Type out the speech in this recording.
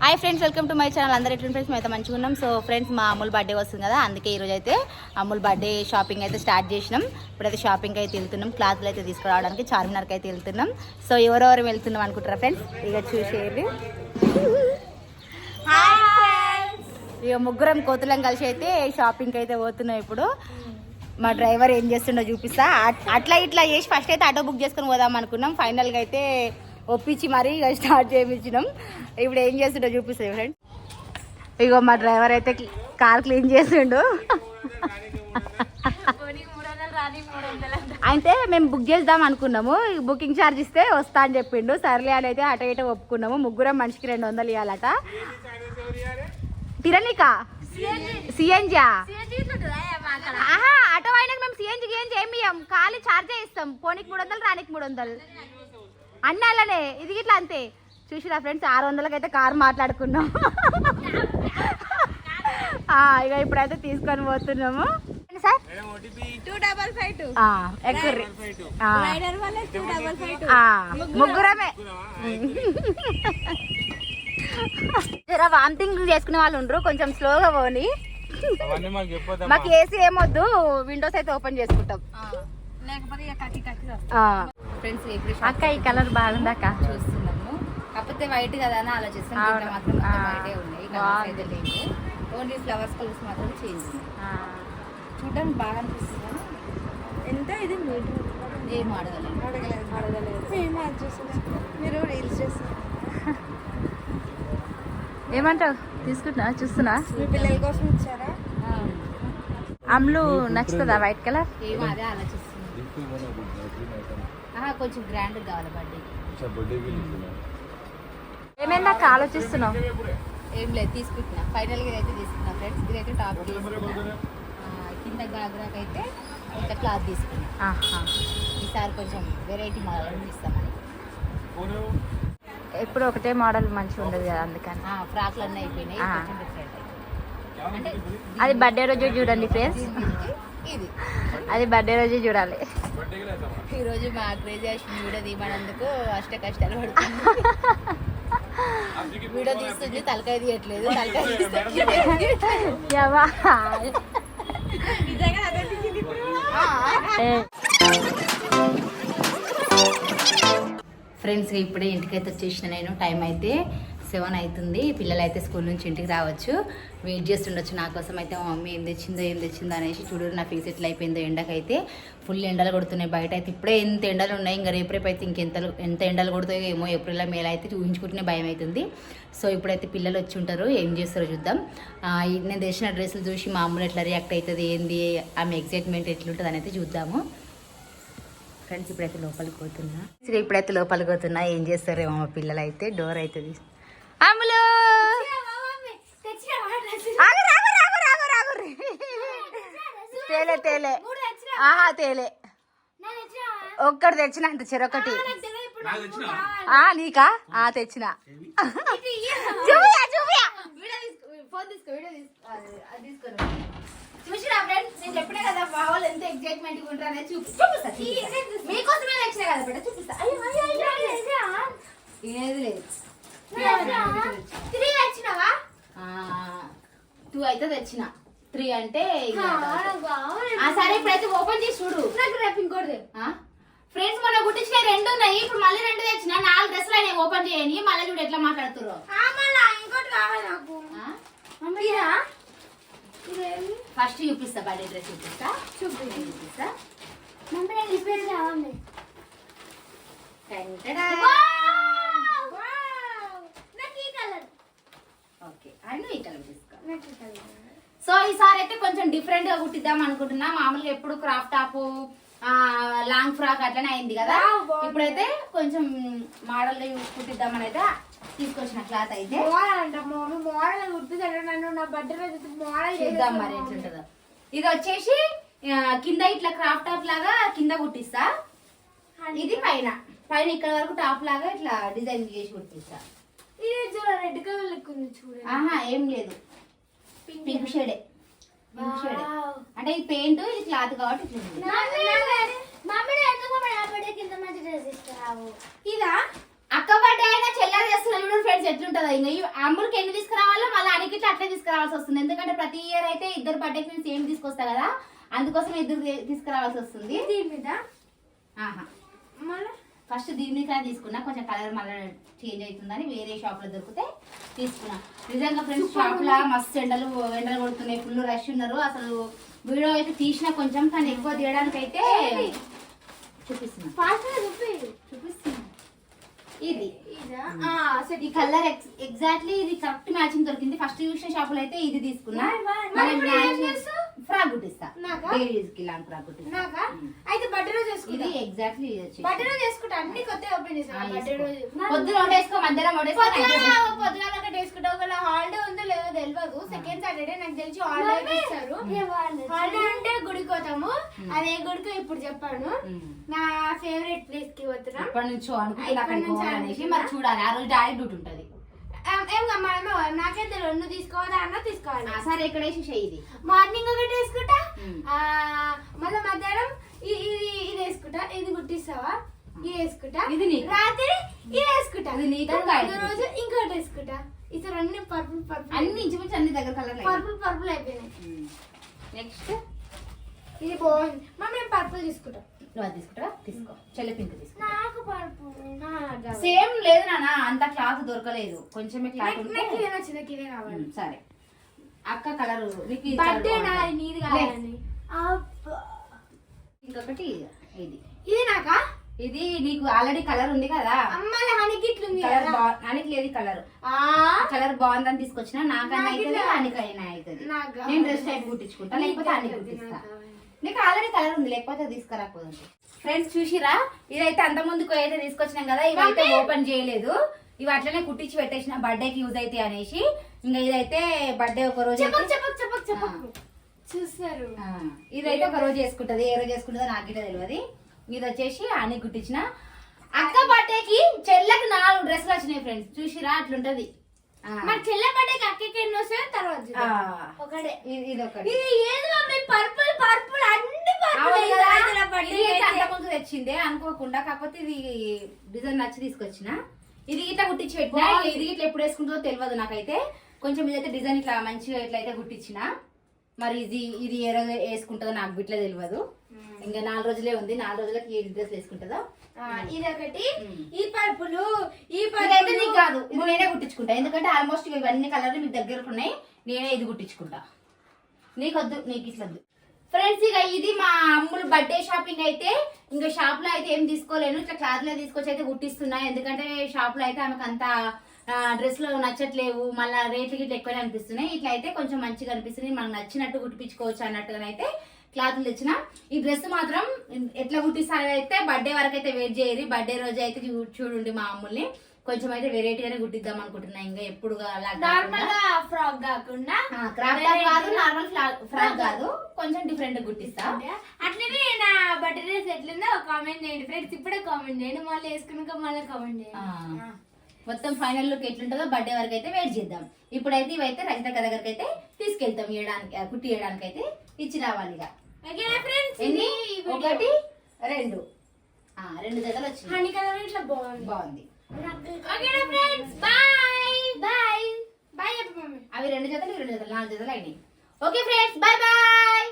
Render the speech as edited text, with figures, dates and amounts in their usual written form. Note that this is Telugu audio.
Hi friends, welcome to my channel. అందరూ ఎట్లా ఫ్రెండ్స్, మేము అయితే మంచిగా ఉన్నాం. సో ఫ్రెండ్స్, మా అమ్ముల్ బర్త్డే వస్తుంది కదా, అందుకే ఈరోజు అయితే అమ్ముల్ బర్త్డే షాపింగ్ అయితే స్టార్ట్ చేసినాం. ఇప్పుడైతే షాపింగ్ అయితే వెళ్తున్నాం, క్లాత్లు అయితే తీసుకురావడానికి చార్మినార్కి అయితే వెళ్తున్నాం. సో ఎవరెవరు వెళ్తున్నాం అనుకుంటారా ఫ్రెండ్స్, ఇక చూసేది. ఇక ముగ్గురం కోతులం కలిసి అయితే షాపింగ్కి అయితే పోతున్నాం. ఇప్పుడు మా డ్రైవర్ ఏం చేస్తుండో చూపిస్తా. అట్లా ఇట్లా చేసి ఫస్ట్ అయితే ఆటో బుక్ చేసుకుని పోదాం అనుకున్నాం. ఫైనల్గా అయితే ఒప్పించి మరీ ఇక స్టార్ట్ చేయించినాం. ఇప్పుడు ఏం చేస్తుండో చూపిస్తాయి ఫ్రెండ్స్. ఇగో మా డ్రైవర్ అయితే కార్ క్లీన్ చేసిండు. అయితే మేము బుక్ చేద్దాం అనుకున్నాము, బుకింగ్ ఛార్జ్ ఇస్తే వస్తా అని చెప్పిండు. సర్లే అని అయితే అటో ఇటో ఒప్పుకున్నాము. ముగ్గురం మనిషికి 200 ఇవ్వాలట. తిరనికా సిఎన్జా ఆటో అయినాక మేము సిఎన్జీకి ఏమి ఇయ్యం, ఖాళీ ఛార్జే ఇస్తాం. పోనీకి 300, రానికి 300 అన్నాలనే. ఇది ఇట్లా అంతే. చూసిరా ఫ్రెండ్స్, 600కి అయితే కారు మాట్లాడుకున్నాం. ఇక ఇప్పుడైతే తీసుకొని పోతున్నాము సార్. ముగ్గురమే. జరా వామిటింగ్ చేసుకునే వాళ్ళు ఉండరు, కొంచెం స్లోగా పోని. మాకు ఏసీ ఏమొద్దు, విండోస్ అయితే ఓపెన్ చేసుకుంటాం. అక్క ఈ కలర్ బాగుంది అక్క, చూస్తున్నాము. కాకపోతే వైట్ కదా అని ఆలోచిస్తాం. మాత్రం వైటే ఉన్నాయి, కలర్స్ అయితే లేదు. ఓన్లీ ఫ్లవర్స్ కలర్స్ మాత్రం చేంజ్ ఉన్నాయి. చూడడానికి బాగా అనిపిస్తుంది. ఎంత ఇది ఏం అడగలేదు. మీరు రీల్స్ చేస్తారు. ఏమంటావు? తీసుకుంటున్నా, చూస్తున్నా. మీ పిల్లల కోసం ఇచ్చారా? అమ్ములు నచ్చుతుందా వైట్ కలర్? ఏమో అదే ఆలోచిస్తుంది. కొంచెం గ్రాండ్ కావాలి బర్త్డే. ఏమైందాక ఆలోచిస్తున్నావు? ఏం లేదు, తీసుకుంటున్నా. ఫైనల్గా అయితే తీసుకున్నా ఫ్రెండ్స్. ఇదైతే టాప్ తీసుకున్నా. కింద గాగ్రాకైతే ఇంకా క్లాత్ తీసుకున్నా. ఈసారి కొంచెం వెరైటీ మోడల్ ఇస్తామని. ఎప్పుడు ఒకటే మోడల్ మంచిగా ఉండదు కదా, అందుకని. ఫ్రాక్లు అన్నీ అయిపోయినాయి, కొంచెం డిఫరెంట్ అంటే. అది బర్త్డే రోజు చూడండి ఫ్రెండ్స్, ఇది అది బర్త్డే రోజు చూడాలి. ఈరోజు మా క్రేజీ వీడియో తీయమన్నందుకు అష్ట కష్టాలు పడుతుంది. వీడియో తీస్తుంది, తలకాయ తీయట్లేదు. ఫ్రెండ్స్, ఇప్పుడే ఇంటికైతే వచ్చేసిన నేను. టైం అయితే 7 అవుతుంది. పిల్లలు అయితే స్కూల్ నుంచి ఇంటికి రావచ్చు, వెయిట్ చేస్తుండొచ్చు నా కోసం. అయితే మా మమ్మీ ఏం తెచ్చిందో అనేసి. చూడు నా ఫేస్ ఎట్లా అయిపోయిందో. ఎండకైతే ఫుల్ ఎండలు కొడుతున్నాయి బయట అయితే. ఇప్పుడే ఎంత ఎండలు ఉన్నాయి, ఇంకా రేపు అయితే ఎంత ఎండలు కొడుతాయో ఏమో. ఏప్రిల్ మే అయితే ఊహించుకుంటూనే భయం అవుతుంది. సో ఇప్పుడైతే పిల్లలు వచ్చి ఉంటారు, ఏం చేస్తారో చూద్దాం. నేను తెచ్చిన డ్రెస్సులు చూసి మా అమ్మలు ఎట్లా రియాక్ట్ అవుతుంది, ఏంది ఆమె ఎగ్జైట్మెంట్ ఎట్లుంటుంది అని అయితే చూద్దాము. ఫ్రెండ్స్, ఇప్పుడైతే లోపలికి పోతున్నా. ఏం చేస్తారేమో మా పిల్లలు అయితే. డోర్ అవుతుంది. అమ్ములు తేలే ఒక్కటి తెచ్చిన, అంత చెరొకటి. నీకా? తెచ్చిన. చూసినా ఫ్రెండ్స్, నేను చెప్పినా కదా మా వాళ్ళు ఎంత ఎగ్జైట్మెంట్ ఉంటారనే. చూపిస్తా, మీకోసమే తెచ్చినా కదా బిడ్డ, చూపిస్తా. ఏది లేదు. 3 తెచ్చినావా? 2 అయితే తెచ్చిన. 3 అంటే సరే. ఇప్పుడైతే ఓపెన్ చేసి చూడు. రేపు ఇంకోటి ఫ్రెండ్స్, మొన్న గుట్టించిన 2 ఉన్నాయి, ఇప్పుడు మళ్ళీ 2 తెచ్చిన. 4 డ్రెస్సులు అయినా ఓపెన్ చేయని. మళ్ళీ చూడు ఎట్లా మాట్లాడుతుర్రో. ఇంకోటి కావాలి నాకు. ఫస్ట్ చూపిస్తా, బర్త్డే డ్రెస్ చూపిస్తా. మమ్మీ నేను రిపేర్ కావాలి. ఓకే, అన్నీ ఈ కలర్ తీసుకో. సో ఈసారి అయితే కొంచెం డిఫరెంట్ గా కుట్టిద్దాం అనుకుంటున్నా. మామూలుగా ఎప్పుడు క్రాఫ్ టాప్, లాంగ్ ఫ్రాక్ అట్లనే అయింది కదా. ఇప్పుడైతే కొంచెం మోడల్ గా కుట్టిద్దామని అయితే తీసుకొచ్చిన క్లాత్ అయితే. మోడల్ కుట్టిద్దాం, నా బర్త్డే మోడల్ చేద్దాం మరి ఎట్లుంటుందో. ఇది వచ్చేసి కింద ఇట్లా క్రాఫ్ టాప్ లాగా కింద కుట్టిస్తా. ఇది పైన ఇక్కడ వరకు టాప్ లాగా ఇట్లా డిజైన్ చేసి కుట్టిస్తా. రెడ్ కలర్ లెక్క ఉంది చూడండి. ఏం లేదు, పింక్ షేడే. అంటే ఈ పెయింట్, ఇది క్లాత్ కాబట్టి ఇట్లా. ఇదా అక్క అక్క బర్త్డే అయినా చెల్లెలు చేస్తున్నా చూడండి ఫ్రెండ్స్ ఎట్లుంటుందో. ఇంకా ఈ అమ్ములకి ఎన్ని తీసుకురావాలో మళ్ళీ అనికి ఇట్లా అట్లే తీసుకురావాల్సి వస్తుంది. ఎందుకంటే ప్రతి ఇయర్ అయితే ఇద్దరు బర్త్డేకి నేను సేమ్ తీసుకొస్తా కదా, అందుకోసం ఇద్దరు తీసుకురావాల్సి వస్తుంది. దీని మీద ఆహా మళ్ళీ ఫస్ట్ దీని మీద తీసుకున్నా, కొంచెం కలర్ మళ్ళీ చేంజ్ అవుతుందని వేరే షాప్ లో దొరికితే తీసుకున్నా. నిజంగా ఫ్రెండ్స్ షాప్ లో మస్తు ఎండలు కొడుతున్నాయి, ఫుల్ రష్ ఉన్నారు. అసలు వీడియో అయితే తీసినా కొంచెం, కానీ ఎక్కువ తీయడానికి అయితే చూపిస్తున్నా. ఫాస్ట్ గా చూపిస్తున్నా ఇది ఇదా ఈ కలర్ ఎగ్జాక్ట్లీ ఇది కరెక్ట్ మ్యాచింగ్ దొరికింది. ఫస్ట్ చూసిన షాప్ లో అయితే ఇది తీసుకున్నా. ఫ్రాక్ కుట్టిస్తా, నాకా? డైలీస్ కి లాంగ్ ఫ్రాక్ కుట్టిస్తా. నాకా అయితే బర్త్డే రోజు చేసుకుంటా. ఇది ఎగ్జాక్ట్లీ ఇది వచ్చి బర్త్డే రోజు చేసుకుంటా, అన్ని కొత్త ఓపెన్ చేస్తా. బర్త్డే రోజు పొద్దున ఒకటేసుకో, మధ్యాహ్నం పొద్దున ఒకటి వేసుకుంటా. ఒకవేళ హాలిడే ఉందో లేదో తెలియదు. సెకండ్ సాటర్డే నాకు తెలిసి హాలిడే ఇస్తారు. హాలిడే అంటే గుడికి పోతాము. అదే గుడికి ఇప్పుడు చెప్పాను. నా ఫేవరెట్ ప్లేస్ కి పోతున్నాం. ఎప్పటి నుంచో అనుకుంటున్నా అక్కడికి పోవాలనేసి. మరి చూడాలి, ఆ రోజు డాడీ డ్యూటీ ఉంటది. ఏం నాకైతే రెండు తీసుకోవాలా అన్న తీసుకోవాలి. సరే ఇక్కడ వేసి ఇది మార్నింగ్ ఒకటి వేసుకుంటా, మళ్ళీ మధ్యాహ్నం ఇది వేసుకుంటా. ఇది గుట్టిస్తావా? ఇది వేసుకుంటా. ఇది నీకు. రాత్రి ఇది వేసుకుంటా. ఇది నీకు. రోజు ఇంకోటి వేసుకుంటా. ఇతర అన్ని పర్పుల్ పర్పుల్, అన్ని ఇంచుమించు అన్ని దగ్గర కలర్ పర్పుల్ పర్పుల్ అయిపోయినాయి. నెక్స్ట్ ఇది బాగుంది. మేము పర్పుల్ తీసుకుంటాం. నువ్వు అది తీసుకుంటావా? తీసుకో. చెల్లి పింక్ తీసుకో. నాకు పర్పుల్ సేమ్ లేదు నాన్న, అంత క్లాత్ దొరకలేదు, కొంచెమే క్లాత్ ఉంటే. నాకు ఇదే కావాలి. సరే అక్క కలర్ బర్త్డే నాది, నీది కావాలని. ఇంకొకటి ఇది ఇది నాకా? ఇది నీకు ఆల్రెడీ కలర్ ఉంది కదా, అమ్మాయి హనికి ఇట్లుంది కలర్ కదా. అనికి లేదు కలర్. కలర్ బాగుందని తీసుకొచ్చిన. నాకన్నా అవుతుంది, అనికైనా అవుతుంది. నేను డ్రెస్ టైప్ కుట్టించుకుంటా, లేకపోతే అన్ని కుట్టిస్తా. నీకు ఆల్రెడీ కలర్ ఉంది, లేకపోతే తీసుకురాకపోదు. ఫ్రెండ్స్ చూసిరా, ఇదైతే అంత ముందుకు అయితే తీసుకొచ్చినాం కదా, ఇవైతే ఓపెన్ చేయలేదు. ఇవి అట్లనే కుట్టించి పెట్టేసిన బర్త్డేకి యూజ్ అయితే అనేసి. ఇంకా ఇదైతే బర్త్డే ఒక రోజు చూస్తారు. ఇదైతే ఒక రోజు చేసుకుంటది, ఏ రోజు చేసుకుంటుందో నాకు గిట్ట తెలియదు. ఇది వచ్చేసి అని కుట్టించిన. అక్క బర్త్డేకి చెల్లెకి 4 డ్రెస్సులు వచ్చినాయి ఫ్రెండ్స్. చూసిరా అట్లుంటది. మరి చెల్లె బర్త్డేకి అక్కకి ఎన్ని వస్తాయో తర్వాత ఒకటే. ఇది ఒకటి. ఇది ఏది మమ్మీ? పర్పుల్ పర్పుల్ అన్ని ముందు తెచ్చిందే అనుకోకుండా, కాకపోతే ఇది డిజైన్ నచ్చి తీసుకొచ్చిన. ఇది ఇట్లా కుట్టించి పెట్టినా. ఇది ఇట్లా ఎప్పుడు వేసుకుంటుందో తెలియదు నాకైతే. కొంచెం ఇదైతే డిజైన్ ఇట్లా మంచిగా ఇట్లా అయితే కుట్టించిన. మరి ఇది ఏ రోజు వేసుకుంటుందో నాకు ఇట్లా తెలియదు. ఇంకా 4 రోజులే ఉంది, 4 రోజులకి ఏ డ్రెస్ వేసుకుంటుందో. ఇదొకటి. ఈ పర్పుల్ అయితే నీకు కాదు, ఇది నేనే కుట్టించుకుంటా. ఎందుకంటే ఆల్మోస్ట్ ఇవన్నీ కలర్లు మీకు దగ్గరకు ఉన్నాయి. నేనే ఇది కుట్టించుకుంటా. నీకొద్దు, నీకు ఇట్లొద్దు. ఫ్రెండ్స్ ఇక ఇది మా అమ్ములు బర్త్డే షాపింగ్ అయితే. ఇంకా షాప్ లో అయితే ఏం తీసుకోలేను, ఇట్లా క్లాత్ లో తీసుకొచ్చి అయితే కుట్టిస్తున్నా. ఎందుకంటే షాప్ లో అయితే ఆమెకు అంత డ్రెస్ లో నచ్చట్లేవు, మళ్ళీ రేట్లు గిట్ల ఎక్కువనే అనిపిస్తున్నాయి. ఇట్లా అయితే కొంచెం మంచిగా అనిపిస్తుంది, మనకు నచ్చినట్టు కుట్టించుకోవచ్చు అన్నట్టుగానైతే క్లాత్లు తెచ్చిన. ఈ డ్రెస్ మాత్రం ఎట్లా కుట్టిస్తారో అయితే బర్త్డే వరకు అయితే వెయిట్ చేయరు. బర్త్డే రోజు అయితే చూడండి మా అమ్ముల్ని కొంచెం అయితే వెరైటీగానే కుట్టిద్దాం అనుకుంటున్నా. ఇంకా ఎప్పుడు ఫ్రాక్ కాకుండా క్రాప్ కాదు, నార్మల్ ఫ్రాక్ కాదు, కొంచెం డిఫరెంట్ కుట్టిస్తా. అట్లనే నా బర్త్డే డ్రెస్ ఎట్లుందో కామెంట్ చేయండి ఫ్రెండ్స్. ఇప్పుడే కామెంట్ చేయండి, మళ్ళీ వేసుకున్నాక మళ్ళీ కామెంట్ చేయండి. మొత్తం ఫైనల్ లుక్ ఎట్లుంటుందో బర్త్డే వరకు అయితే వెయిట్ చేద్దాం. ఇప్పుడైతే ఇవైతే రజిత దగ్గరికి అయితే తీసుకెళ్తాం, కుట్టి వేయడానికి అయితే ఇచ్చి రావాలి. ఇక ఎన్ని? 1 2 2 జతలు వచ్చినాయి. హనీ కలర్ ఇట్లా బాగుంది. బాయ్ అవి 2 జతలు 2 జతలు 4 జతలు అయినాయి. Okay friends, bye bye.